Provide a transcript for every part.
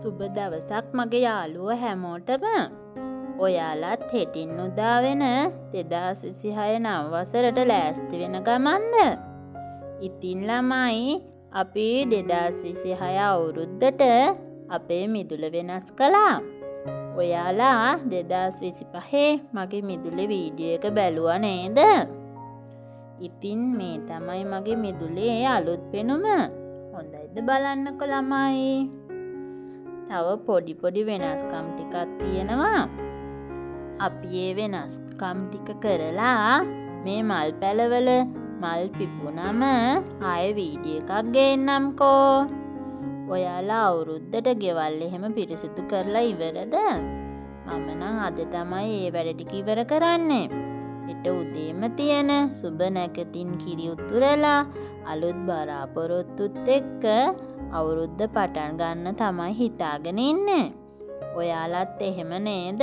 සුබ දවසක් මගේ යාළුවෝ හැමෝටම. ඔයාලත් හෙටින් උදා වෙන 2026 නව වසරට ලෑස්ති වෙන ගමන්ද? ඉතින් ළමයි අපි 2026 අවුරුද්දට අපේ මිදුල වෙනස් කළා. ඔයාලා 2025 මගේ මිදුලේ වීඩියෝ එක බැලුවා නේද? ඉතින් මේ තමයි මගේ මිදුලේ අලුත් පෙනුම. හොඳයිද බලන්නකො ළමයි. තව පොඩි වෙනස්කම් ටිකක් තියෙනවා. අපි ඒ වෙනස්කම් ටික කරලා මේ මල් පැලවල මල් පිපුනම ආයෙ වීඩියෝ එකක් ගේන්නම්කෝ. ඔයාලා අවුරුද්දට ගෙවල් එහෙම පිරිසිදු කරලා ඉවරද? මම නම් අද තමයි ඒ වැඩ ටික ඉවර කරන්නේ. හෙට උදේම තියෙන සුබ නැකතින් කිරි උතුරලා අලුත් බලාපොරොත්තුත් එක්ක අවුරුද්ද පටන් ගන්න තමයි හිතාගෙන ඉන්නේ. ඔයාලත් එහෙම නේද?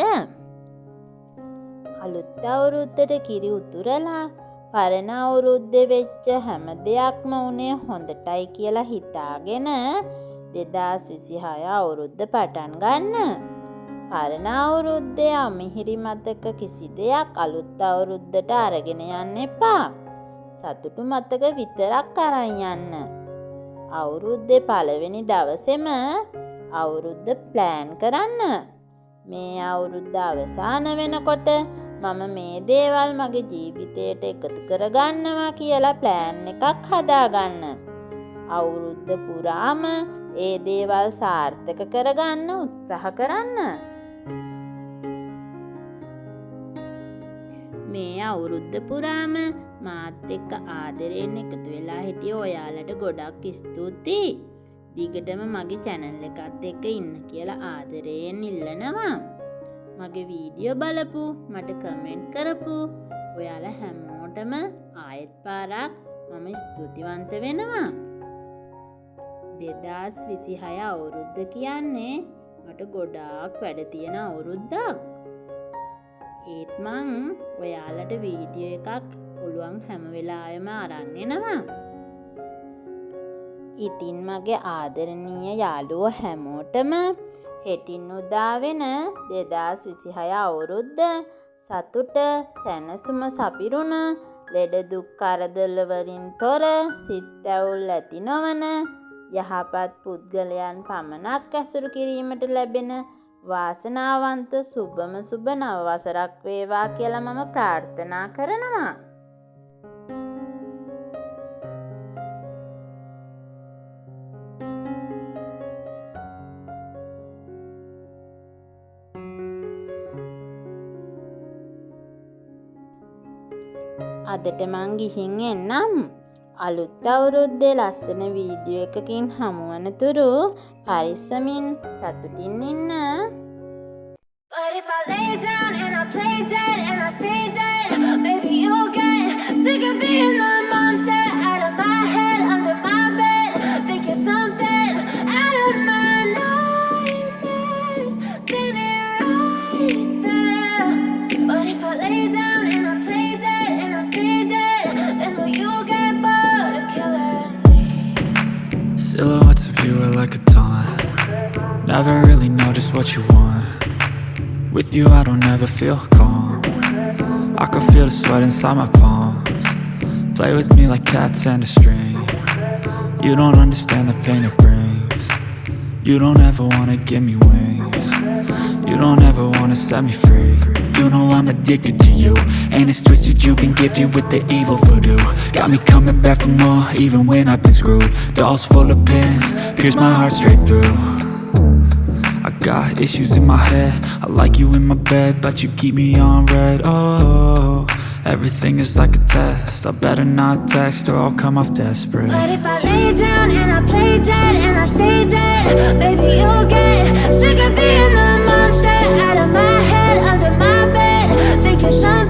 අලුත් අවුරුද්දට කිරි උතුරලා පරණ අවුරුද්දේ වෙච්ච හැම දෙයක්ම උනේ හොඳටයි කියලා හිතාගෙන 2026 අවුරුද්ද පටන් ගන්න. පරණ අවුරුද්දේ අමිහිරි මතක කිසි දෙයක් අලුත් අවුරුද්දට අරගෙන යන්න එපා. සතුටු මතක විතරක් අරන් යන්න. අවුරුද්දේ පළවෙනි දවසේම අවුරුද්ද ප්ලෑන් කරන්න. මේ අවුරුද්ද අවසාන වෙනකොට මම මේ දේවල් මගේ ජීවිතයට එකතු කරගන්නවා කියලා ප්ලෑන් එකක් හදාගන්න. අවුරුද්ද පුරාම ඒ දේවල් සාර්ථක කරගන්න උත්සාහ කරන්න. මේ අවුරුද්ද පුරාම මාත් එක්ක ආදරයෙන් එකතු වෙලා හිටිය ඔයාලට ගොඩක් ස්තුතියි. දිගටම මගේ channel එකත් එක්ක ඉන්න කියලා ආදරයෙන් ඉල්ලනවා. මගේ වීඩියෝ බලපු, මට කමෙන්ට් කරපු ඔයාලා හැමෝටම ආයෙත් පාරක් මම ස්තුතිවන්ත වෙනවා. 2026 අවුරුද්ද කියන්නේ මට ගොඩාක් වැඩ තියෙන අවුරුද්දක්. ඒත් මං ඔයාලට වීඩියෝ එකක් පුළුවන් හැම වෙලාවෙම අරන් එනවා. ඉතින් මගේ ආදරණීය යාළුවෝ හැමෝටම හෙටින් උදා වෙන 2026 අවුරුද්ද සතුට සැනසුම සපිරුණ ලෙඩ දුක් කරදර වලින් තොර සිත් ඇවුල් ඇති නොවන යහපත් පුද්ගලයන් පමණක් ඇසුරු කිරීමට ලැබෙන වාසනාවන්ත සුබම සුබ නව වසරක් වේවා කියලා මම ප්‍රාර්ථනා කරනවා. අදට මං ගිහින් එන්නම්. අලුත් අවුරුද්දේ ලස්සන වීඩියෝ එකකින් හමුවන තුරු පරිස්සමින් සතුටින් ඉන්න. But if I lay down and I play dead and I stay dead, maybe you'll get sick of being the monster out of my head, under my bed. Think you're something out of my nightmares, standing right there. But if I lay down and I play dead and I stay dead, then will you get bored of killing me? Silhouettes of you are like a taunt. Never really know just what you want. With you I don't ever feel calm. I can feel the sweat inside my palms. Play with me like cats and a string. You don't understand the pain it brings. You don't ever wanna give me wings. You don't ever wanna set me free. You know I'm addicted to you, and it's twisted, you've been gifted with the evil voodoo. Got me coming back for more, even when I've been screwed. Dolls full of pins, pierce my heart straight through. I got issues in my head, I like you in my bed, but you keep me on red. Oh, everything is like a test, I better not text or I'll come off desperate. But if I lay down and I play dead and I stay dead, baby you'll get sick of being the monster out of my head, under my bed. Think you're something